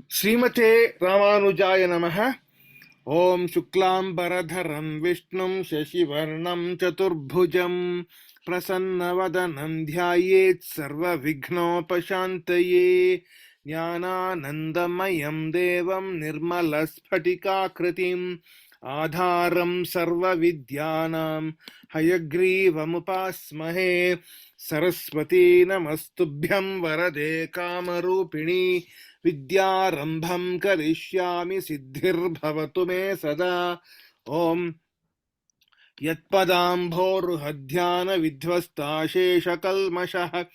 Srimate Ramanujaya Namaha. Om Shuklam Baradharam Vishnum Shashivarnam Chaturbhujam Prasannavadanam Dhyayet Sarva Vighnopashantaye Jnanaanandamayam Devam Nirmalasphatiकाकृतिम् Adharam Sarva Vidyanam Hayagrivamupaस्महे Saraswati Namastubhyam Varade Kamarupini Vidyarambham karishyami siddhirbhavatu me sada. Om Yatpadambhoruhadhyana vidhvastaasheshakalmashah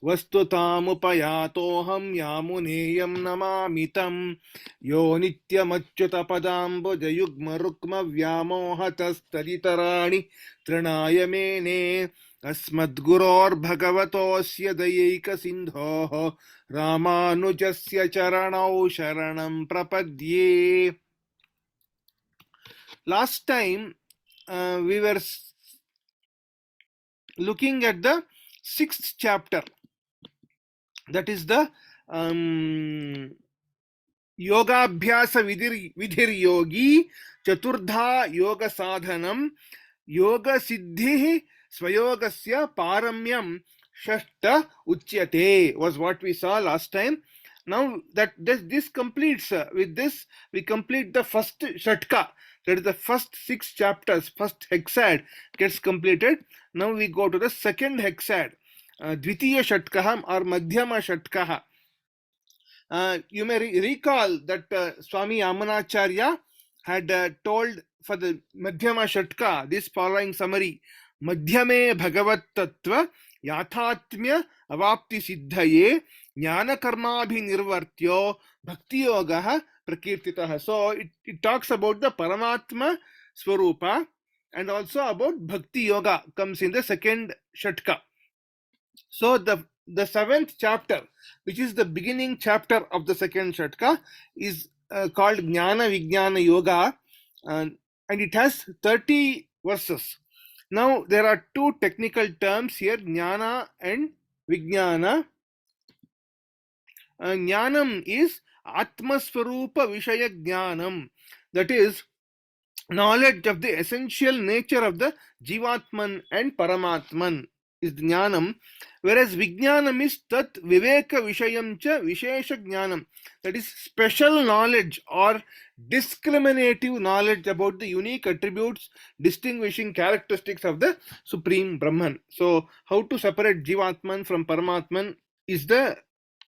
Vastutamupayaatoham yamuneyam namamitam Yo nityamachyutapadambujayugma rukma vyamohatastaditarani Trinayamene Asmadguror bhagavatosya dayika sindhoh Ramanujasya charanau sharanam prapadye. Last time we were looking at the 6th chapter, that is the Yoga Abhyasa Vidhir Yogi Chaturdha Yoga Sadhanam Yoga Siddhi Swayogasya Paramyam Shashta Uchyate was what we saw last time. Now that this completes, with this we complete the first Shatka, that is the first 6 chapters, first hexad gets completed. Now we go to the second hexad, Dvitiya Shatkaha or Madhyama Shatkaha. You may recall that Swami Yamunacharya had told for the Madhyama Shatka this following summary: Madhyame Bhagavat Tattva Yathatmya Avapti Siddhaye Jnana Karmabhi Nirvartyo Bhakti Yogaha Prakirtitaha. So it talks about the Paramatma Swarupa and also about Bhakti Yoga comes in the second Shatka. So the 7th chapter, which is the beginning chapter of the second Shatka, is called Jnana Vijnana Yoga, and it has 30 verses. Now there are two technical terms here, Jnana and Vijnana. Jnanam is Atmaswarupa Vishaya Jnanam, that is knowledge of the essential nature of the Jivatman and Paramatman is Jnanam, whereas Vijnanam is Tat Viveka Vishayam Cha Vishesha Jnanam, that is special knowledge or discriminative knowledge about the unique attributes, distinguishing characteristics of the Supreme Brahman. So, how to separate Jivatman from Paramatman is the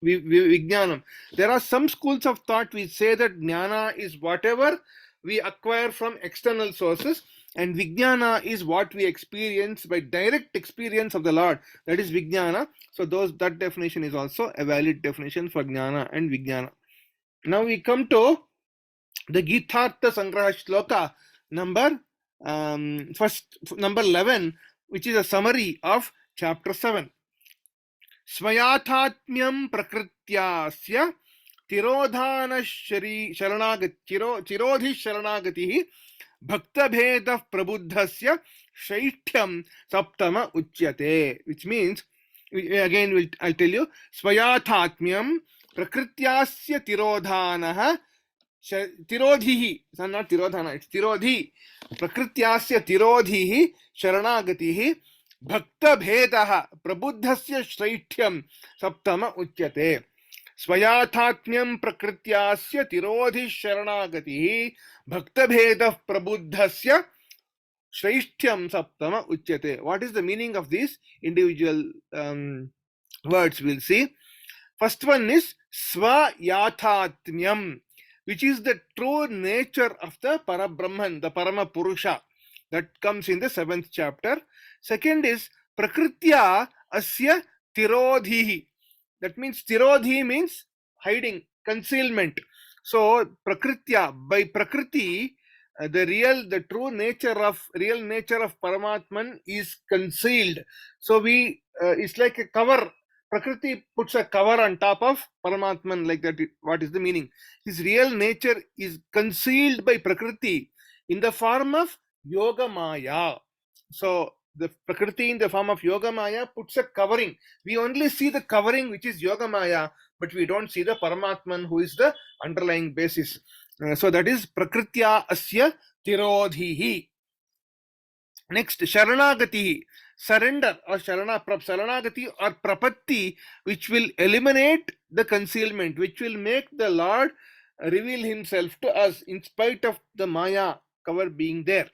Vijnanam. There are some schools of thought which say that Jnana is whatever we acquire from external sources, and Vijnana is what we experience by direct experience of the Lord. That is Vijnana. So that definition is also a valid definition for Jnana and Vijnana. Now we come to the Geetaartha Sangraha Shloka number 11, which is a summary of chapter 7. Swayathatmyam prakrityasya tirodhana tirodhi sharanagatihi bhakta bheda prabuddhasya shaithyam saptama uchyate, which means, again I'll tell you, Swayathatmyam prakrityasya tirodhanaha tirodhihi, it's not tirodhana, it's tirodhi, prakrityasya tirodhihi sharanagatihi bhakta bhedaha prabuddhasya shraithyam saptama uchyate. Swayathatmyam prakrityasya tirodhi sharanagatihi bhakta bhedah prabuddhasya shraithyam saptama uchyate. What is the meaning of these individual words? We'll see. First one is Swayathatmyam, which is the true nature of the Parabrahman, the Parama Purusha, that comes in the 7th chapter. Second is Prakritya Asya Tirodhihi. That means Tirodhi means hiding, concealment. So Prakritya, by Prakriti, the true nature of Paramatman is concealed. So it's like a cover. Prakriti puts a cover on top of Paramatman, like that. What is the meaning? His real nature is concealed by Prakriti in the form of Yoga Maya. So the Prakriti in the form of Yogamaya puts a covering. We only see the covering, which is Yogamaya, but we don't see the Paramatman, who is the underlying basis. So that is Prakritya Asya Tirodhihi. Next, Sharanagati, surrender or Sharanagati or Prapatti, which will eliminate the concealment, which will make the Lord reveal himself to us in spite of the Maya cover being there.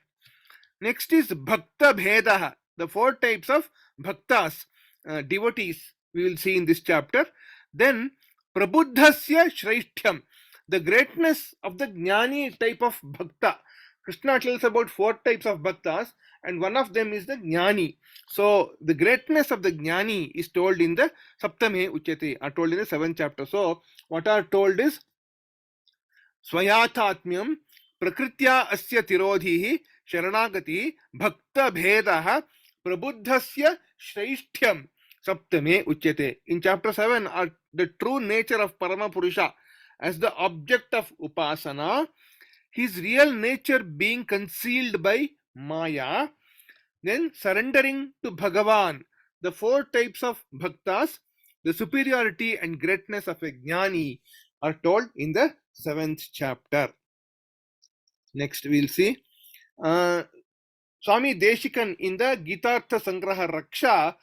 Next is Bhakta Bhedaha, the four types of Bhaktas, devotees, we will see in this chapter. Then Prabuddhasya Shraishtyam, the greatness of the Jnani type of Bhakta. Krishna tells about four types of Bhaktas, and one of them is the Jnani. So the greatness of the Jnani is told in the Saptame Uchyate, are told in the 7th chapter. So what are told is Swayathatmyam Prakritya Asya Tirodhihi Sharanagati Bhakta Bhedaha Prabuddhasya Shraishtyam Saptame Uchyate. In chapter 7 are the true nature of Parama Purusha as the object of Upasana, his real nature being concealed by Maya, then surrendering to Bhagavan, the four types of Bhaktas, the superiority and greatness of a Jnani are told in the 7th chapter. Next we'll see Swami Deshikan in the Geetaartha Sangraha Raksha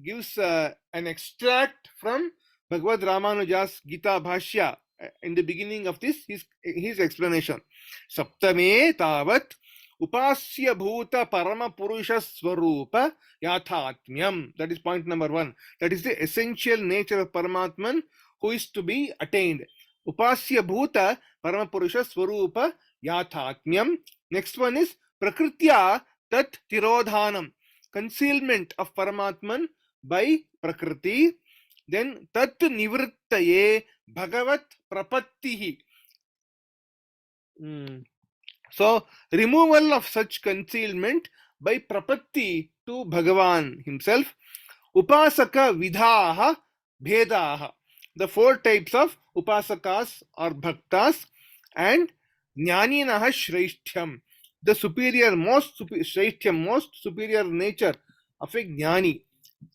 gives an extract from Bhagavad Ramanuja's Gita Bhashya in the beginning of this, his explanation. Saptame tavat upasya bhuta parama purusha swarupa yathatmyam. That is point number 1. That is the essential nature of Paramatman who is to be attained. Upasya bhuta parama purusha swarupa yathatmyam. Next one is Prakritya tat tirodhanam, concealment of Paramatman by Prakriti. Then tat nivrittaye bhagavat prapattihi. So removal of such concealment by prapatti to Bhagavan himself. Upasaka vidhaha bhedaha, the four types of upasakas or bhaktas, and jnaninaha shraishtyam, the superior, most superior nature of a jnani.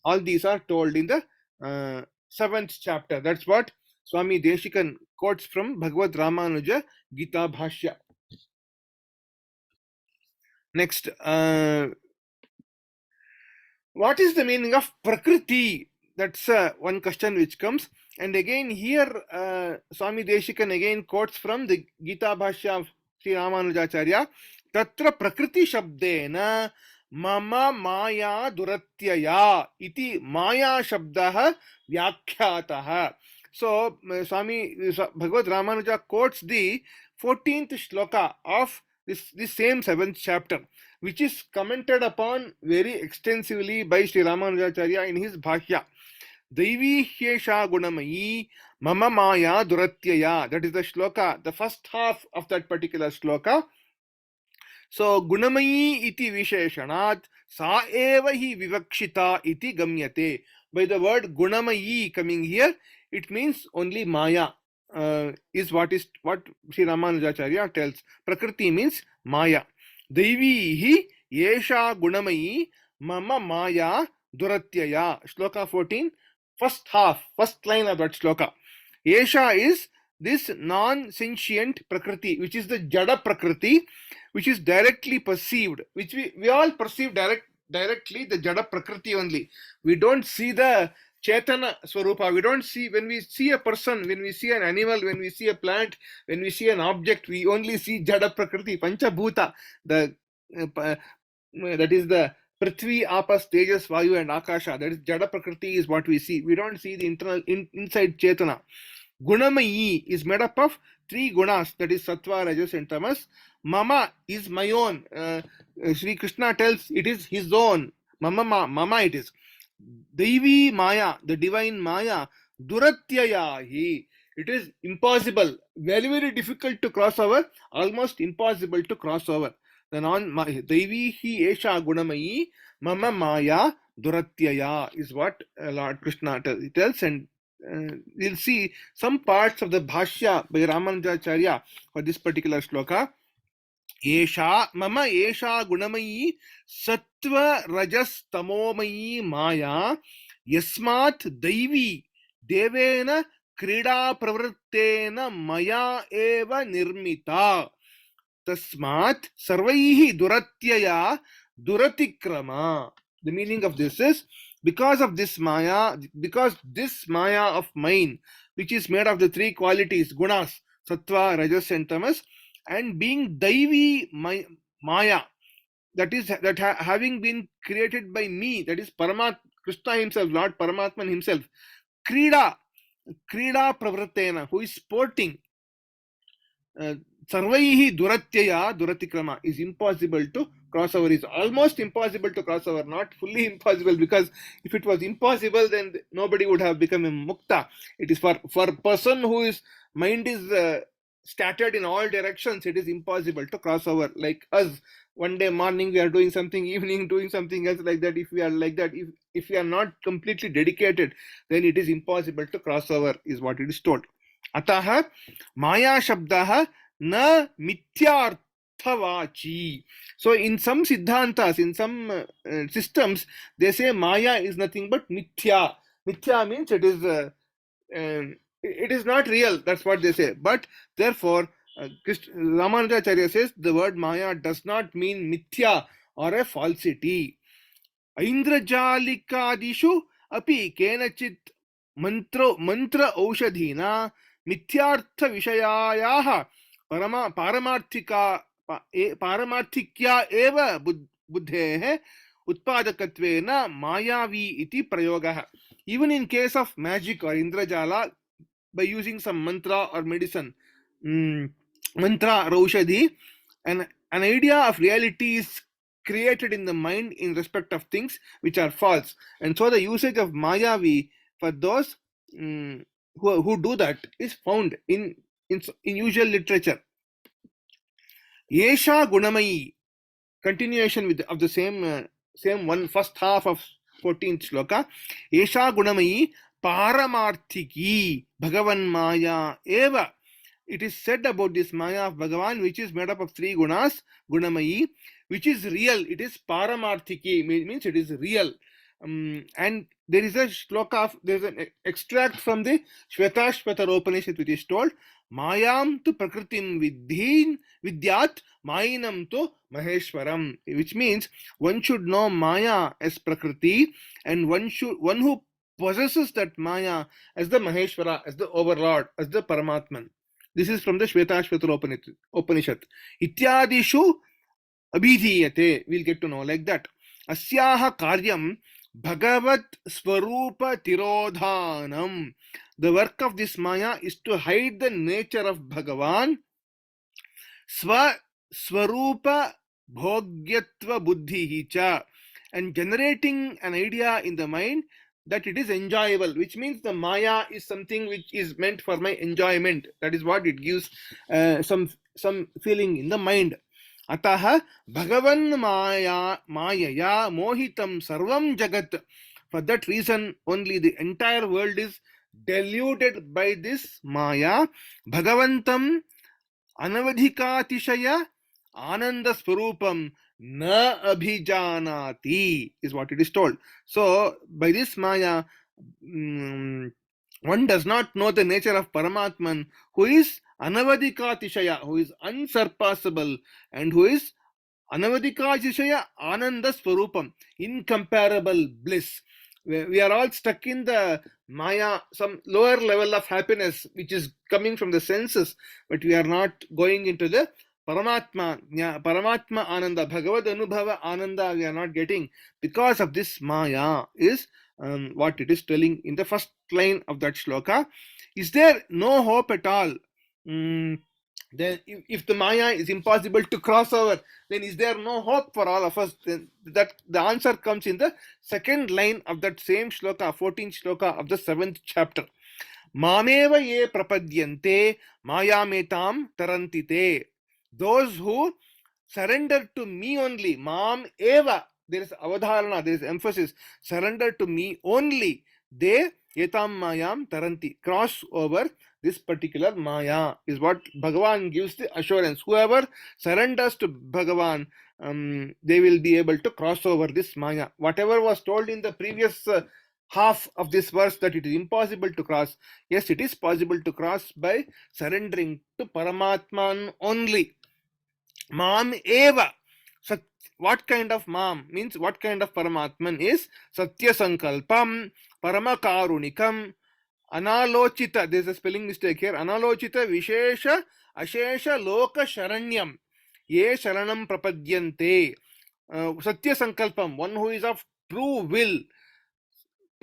All these are told in the 7th chapter. That's what Swami Deshikan quotes from Bhagavad Ramanuja Gita Bhashya. Next, what is the meaning of Prakriti? That's one question which comes. And again here, Swami Deshikan again quotes from the Gita Bhashya of Sri Yamunacharya. Tatra Prakriti Shabdena Mama Maya Duratyaya iti Maya Shabdaha Vyakhyataha. So, Swami Bhagavad Ramanuja quotes the 14th shloka of this same 7th chapter, which is commented upon very extensively by Sri Ramanujacharya in his Bhashya. Daivi Hyesha Gunamayi Mama Maya Duratyaya. That is the shloka, the first half of that particular shloka. So, Gunamayi iti Visheshanat Sa eva hi Vivakshita iti Gamyate. By the word Gunamayi coming here, it means only Maya. Is what Sri Ramanujacharya tells. Prakriti means Maya. Daivi hi Yesha Gunamayi Mama Maya Duratyaya. Shloka 14, first line of that shloka. Yesha is this non-sentient Prakriti, which is the Jada Prakriti, which is directly perceived, which we all perceive directly the Jada Prakriti only. We don't see the Chaitana Swarupa. We don't see, when we see a person, when we see an animal, when we see a plant, when we see an object, we only see Jada Prakriti, Pancha Bhuta, that is the Prithvi, Apas, Tejas, Vayu and Akasha. That is Jada Prakriti is what we see. We don't see the internal, inside Chaitana. Gunamayi is made up of 3 gunas, that is Sattva, Rajas and Tamas. Mama is my own. Sri Krishna tells it is his own. Mama it is. Daivi Maya, the divine Maya, Duratyayahi. It is impossible, very difficult to cross over, almost impossible to cross over. The Daivi hi Esha Gunamayi Mama Maya Duratyaya is what Lord Krishna tells, and we'll see some parts of the Bhashya by Ramanujacharya for this particular shloka. Esha mama esha gunamayi sattva rajas tamomayi maya yasmat daivi devena krida pravrittena maya eva nirmita tasmat sarvaihi duratyaya duratikrama. The meaning of this is, because of this maya, because this maya of mine, which is made of the three qualities, gunas, sattva, rajas, and tamas, and being daivi maya, that is having been created by me, that is Paramat Krishna himself, Lord Paramatman himself, krida, krida pravratena, who is sporting, sarvaihi duratyaya duratikrama, is impossible to cross over, is almost impossible to cross over, not fully impossible, because if it was impossible, then nobody would have become a mukta. It is for a person whose mind is scattered in all directions, it is impossible to cross over. Like us, one day morning we are doing something, evening doing something else, like that. If we are like that, if we are not completely dedicated, then it is impossible to cross over, is what it is told. Atah Maya Shabdah na mityarthavachi. So in some siddhantas, in some systems, they say Maya is nothing but mithya. Mithya means it is not real. That's what they say. But therefore, Yamunacharya says the word Maya does not mean mithya or a falsity. ऐन्द्रजालिकादिषु अपि केनचित् मंत्र औषधीना मिथ्यार्थ विषयायाः पारमार्थिक्या एव बुद्धेः उत्पादकत्वेन मायावी इति प्रयोगः. Even in case of magic or indrajala, by using some mantra or medicine, mantra or aushadhi, an idea of reality is created in the mind in respect of things which are false. And so the usage of mayavi for those who do that is found in usual literature. Yesha gunamayi, continuation of the same one, first half of 14th shloka. Yesha gunamayi paramarthiki bhagavan maya eva. It is said about this maya of Bhagavan, which is made up of three gunas, gunamayi, which is real. It is paramarthiki, means it is real. And there is a shloka, there is an extract from the Shvetashvatara Upanishad, which is told, Mayam tu prakritim vidyat mainam tu maheshwaram, which means one should know Maya as Prakriti, and one who possesses that Maya as the Maheshwara, as the Overlord, as the Paramatman. This is from the Shvetashvatara Upanishad. Ityadishu abhidhiyate. We'll get to know like that. Asyaha karyam bhagavat swarupa tirodhanam. The work of this Maya is to hide the nature of Bhagavan. Swarupa bhogyatva buddhihi cha. And generating an idea in the mind that it is enjoyable, which means the Maya is something which is meant for my enjoyment. That is what it gives some feeling in the mind. Ataha Bhagavan Maya Mayaya Mohitam Sarvam Jagat. For that reason, only the entire world is deluded by this Maya. Bhagavantam Anavadhikatishaya Ananda Swarupam na abhijanati, is what it is told. So by this Maya, one does not know the nature of Paramatman, who is Anavadikatishaya, who is unsurpassable, and who is Anavadikatishaya Ananda Swarupam, incomparable bliss. We are all stuck in the Maya, some lower level of happiness which is coming from the senses, but we are not going into the Paramatma Ananda, Bhagavad Anubhava Ananda, we are not getting, because of this Maya, is what it is telling in the first line of that shloka. Is there no hope at all? Then if the Maya is impossible to cross over, then is there no hope for all of us? Then that the answer comes in the second line of that same shloka, 14th shloka of the 7th chapter. Mameva ye prapadyante mayametam tarantite. Those who surrender to me only, mam eva, there is avadharana, there is emphasis, surrender to me only, they etam mayam taranti. Cross over this particular maya is what Bhagavan gives the assurance. Whoever surrenders to Bhagavan, they will be able to cross over this maya. Whatever was told in the previous half of this verse, that it is impossible to cross, yes, it is possible to cross by surrendering to Paramatman only. Mam eva. What kind of mam means what kind of Paramatman is Satya Sankalpam, Paramakarunikam, Analochita. There's a spelling mistake here. Analochita Vishesha Ashesha Loka Sharanyam. Ye Sharanam Prapadyante. Satya Sankalpam, one who is of true will.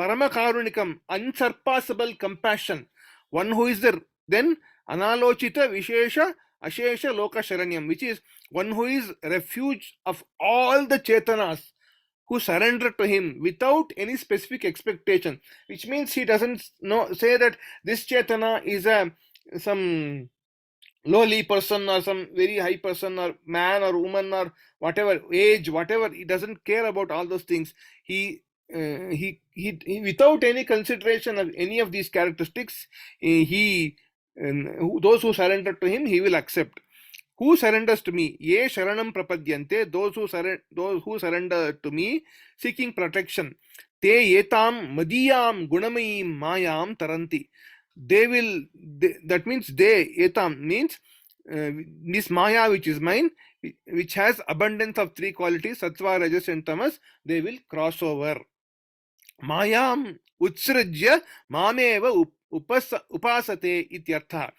Paramakarunikam, unsurpassable compassion. One who is the then Analochita Vishesha Ashesha Loka Sharanyam, which is one who is refuge of all the Chetanas who surrender to him without any specific expectation, which means he doesn't say that this Chetana is some lowly person or some very high person or man or woman or whatever age, whatever. He doesn't care about all those things. He without any consideration of any of these characteristics, those who surrender to him, he will accept. Who surrenders to me? Ye sharanam prapadyante. Those who surrender to me, seeking protection. Te yetam madiyam gunamayim mayam taranti. That means etam means this maya which is mine, which has abundance of three qualities, sattva, rajas and tamas, they will cross over. Mayam utsrajya mameva upasate ityartha.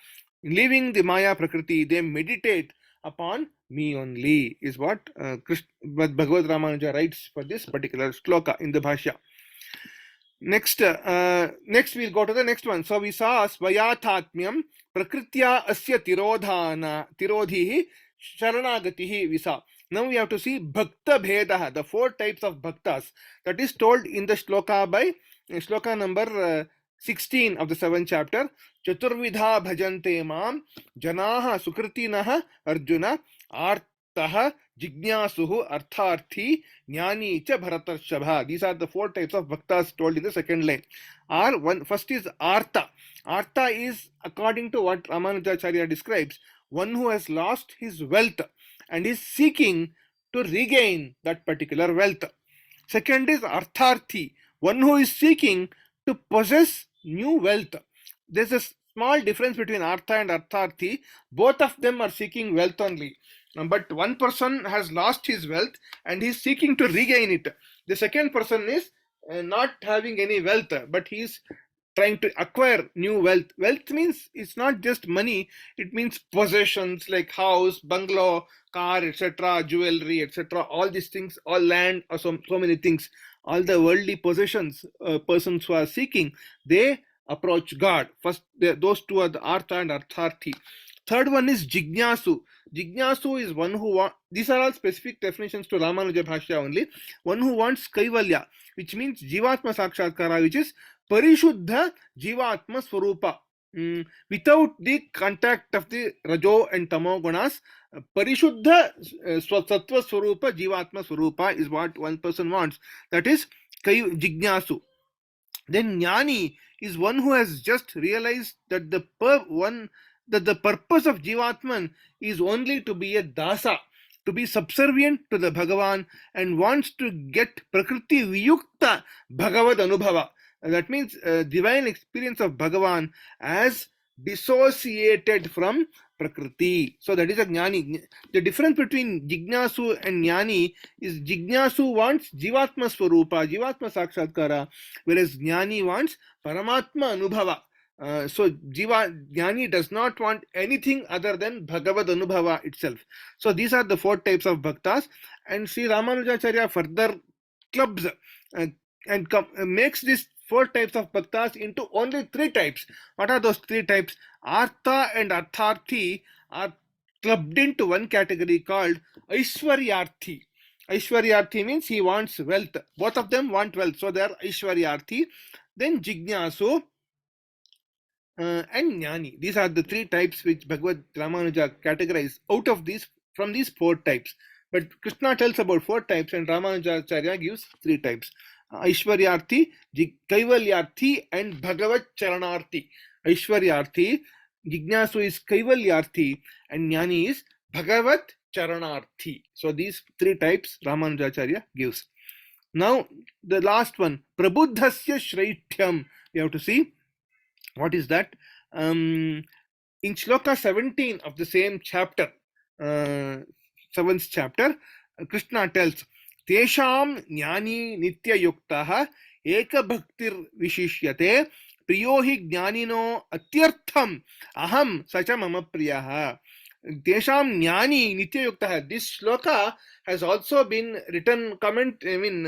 Leaving the maya prakriti, they meditate upon me only, is what Bhagavad Ramanuja writes for this particular shloka in the Bhashya. Next we'll go to the next one. So we saw Svayathatmyam, Prakritya Asya Tirodhihi, Sharanagatihi we saw. Now we have to see Bhakta Bhedaha, the four types of bhaktas that is told in the shloka by shloka number 16 of the 7th chapter. Chaturvidha bhajante mam janaha sukritinaha arjuna artaha jignasuhu artharthi jnani cha bharatarshabha. These are the four types of bhaktas told in the second line. First is artha. Artha is, according to what Yamunacharya describes, one who has lost his wealth and is seeking to regain that particular wealth. Second is artharthi, one who is seeking to possess new wealth. There's a small difference between artha and artharthi. Both of them are seeking wealth only. But one person has lost his wealth and he's seeking to regain it. The second person is not having any wealth, but he's trying to acquire new wealth. Wealth means it's not just money, it means possessions like house, bungalow, car, etc., jewelry, etc., all these things, all land, or so many things. All the worldly possessions, persons who are seeking, they approach God. First, those two are the artha and artharthi. Third one is jignasu. Jignasu is one who wants, these are all specific definitions to Ramanuja Bhashya only, one who wants kaivalya, which means jivatma sakshatkara, which is parishuddha jivatma swarupa. Without the contact of the rajo and tamo gunas, parishuddha sattva swarupa jivatma swarupa is what one person wants. That is jignasu. Then jnani is one who has just realized that the purpose of jivatman is only to be a dasa, to be subservient to the Bhagavan, and wants to get prakriti viyukta bhagavad anubhava. That means divine experience of Bhagavan as dissociated from prakriti. So that is a jnani. The difference between jignasu and jnani is jignasu wants jivatma swarupa, jivatma sakshatkara, whereas jnani wants paramatma anubhava. So jnani does not want anything other than Bhagavad Anubhava itself. So these are the four types of bhaktas, and Sri Ramanujacharya further clubs and makes these four types of bhaktas into only three types. What are those three types? Artha and artharthi are clubbed into one category called Aishwaryarthi. Aishwaryarthi means he wants wealth. Both of them want wealth, so they are Aishwaryarthi. Then Jignasu and Jnani. These are the three types which Bhagavad Ramanuja categorized out of these, from these four types. But Krishna tells about four types and Ramanujacharya gives three types. Aishwaryarthi, Kaivalyarthi, and Bhagavat Charanarthi. Aishwaryarthi, Jignasu is Kaivalyarthi, and Jnani is Bhagavat Charanarthi. So these three types Ramanujacharya gives. Now the last one, Prabuddhasya Shraithyam. We have to see what is that. In Shloka 17 of the same chapter, 7th chapter, Krishna tells, Tesham jnani nitya yuktaha eka bhaktir vishishyate priyo hi jnanino atyartham aham sacha mama priyaha. Tesham jnani nitya yuktaha. This shloka has also been written,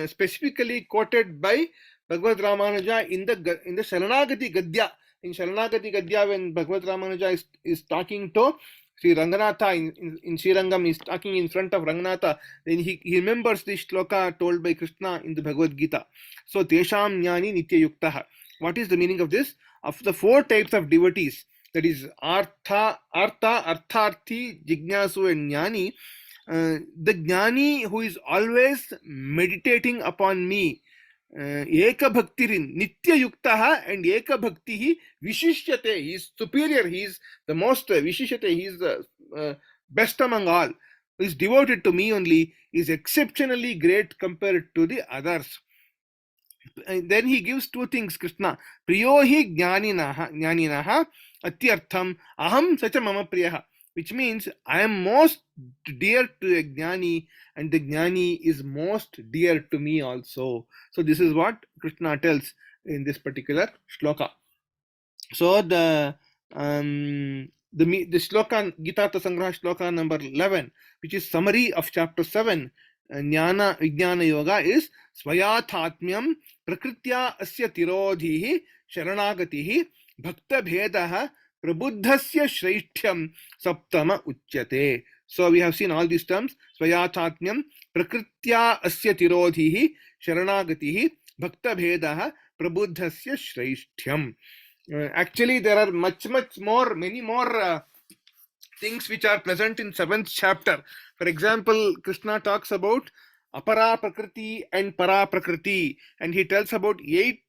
specifically quoted by Bhagavad Ramanuja in the Sharanagati Gadya. In Sharanagati Gadya, when Bhagavad Ramanuja is talking to Sri Ranganatha in Srirangam, is talking in front of Ranganatha, then he remembers this shloka told by Krishna in the Bhagavad Gita. So, Tesham Jnani Nitya Yuktaha. What is the meaning of this? Of the four types of devotees, that is Artha, Artharthi, Jignasu, and Jnani, the Jnani who is always meditating upon me, Eka Bhaktirin, Nitya Yuktaha, and Eka Bhaktihi Vishishyate. He is superior, he is the most Vishishyate, he is the best among all. He is devoted to me only, is exceptionally great compared to the others. And then he gives two things, Krishna. Priyohi jnaninaha atyartham aham sacha mama priyaha. Which means I am most dear to a jnani, and the jnani is most dear to me also. So this is what Krishna tells in this particular shloka. So the shloka, Geetaartha Sangraha shloka number 11, which is summary of chapter 7, Jnana Vijnana Yoga, is Swayathatmyam Prakritya Asya Tirodhihi Sharanagatihi Bhakta Bhedaha Prabuddhasya Shraithyam Saptama Uchyate. So we have seen all these terms. Swayathatmyam Prakritya Asya Tirodhihi Sharanagatihi Bhakta Bhedaha Prabuddhasya Shraithyam. Actually, there are many more things which are present in 7th chapter. For example, Krishna talks about Apara Prakriti and Para Prakriti, and he tells about 8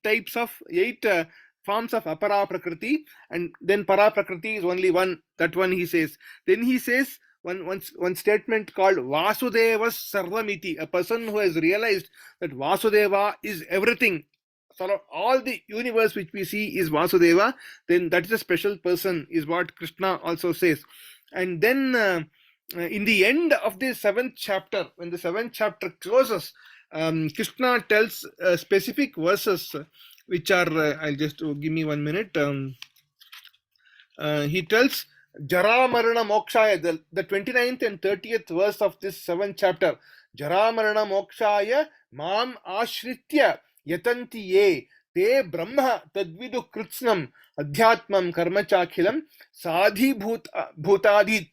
forms of Apara Prakriti, and then Para Prakriti is only one. That one he says. Then he says one statement called Vasudeva Sarvamiti, a person who has realized that Vasudeva is everything. So all the universe which we see is Vasudeva, then that is a special person, is what Krishna also says. And then in the end of the 7th chapter, when the 7th chapter closes, Krishna tells specific verses which are, I'll just give me 1 minute. He tells Jara Marana Mokshaya, the 29th and 30th verse of this 7th chapter. Jara Marana Mokshaya Mam Ashritya Yatanti Ye Te Brahma Tadvidu Kritsnam Adhyatmam Karmachakhilam Sadhi Bhutadhi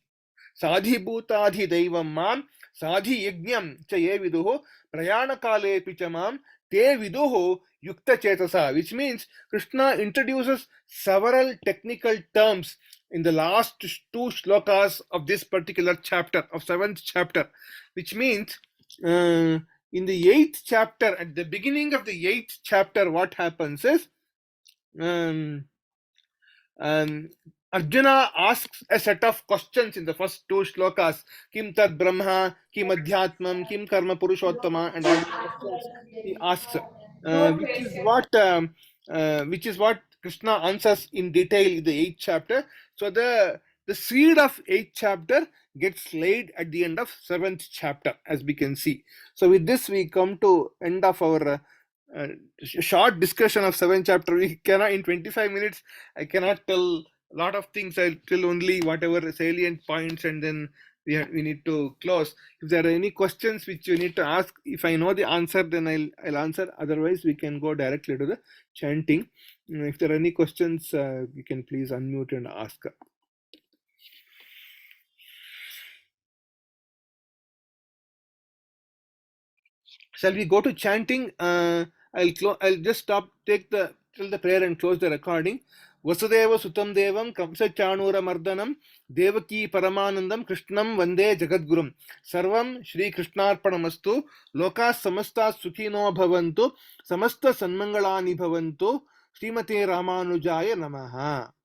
Daivam Mam Sadhi Yajnam Cha Ye Viduho Prayana Kale Picha Mam Te Viduho Yukta Chetasa, which means Krishna introduces several technical terms in the last 2 shlokas of this particular chapter, of 7th chapter, which means in the 8th chapter, at the beginning of the 8th chapter, what happens is Arjuna asks a set of questions in the first 2 shlokas. Kim tad brahma, kim adhyatmam, kim karma purushottama, and all these questions he asks, which is what Krishna answers in detail in the 8th chapter. So the seed of 8th chapter gets laid at the end of 7th chapter, as we can see. So with this we come to end of our short discussion of 7th chapter. We cannot, in 25 minutes, I cannot tell a lot of things. I'll tell only whatever salient points, and then we need to close. If there are any questions which you need to ask, if I know the answer, then I'll answer. Otherwise, we can go directly to the chanting. If there are any questions, you can please unmute and ask. Shall we go to chanting? I'll just stop, till the prayer and close the recording. Vasudev सुतं देवं कंसचाणूरमर्दनं देवकी परमानन्दं कृष्णं वन्दे जगद्गुरुं। सर्वं श्रीकृष्णार्पणमस्तु। लोकाः समस्ताः सुखिनो भवन्तु, समस्त सन्मङ्गलानि भवन्तु। श्रीमते रामानुजाय नमः।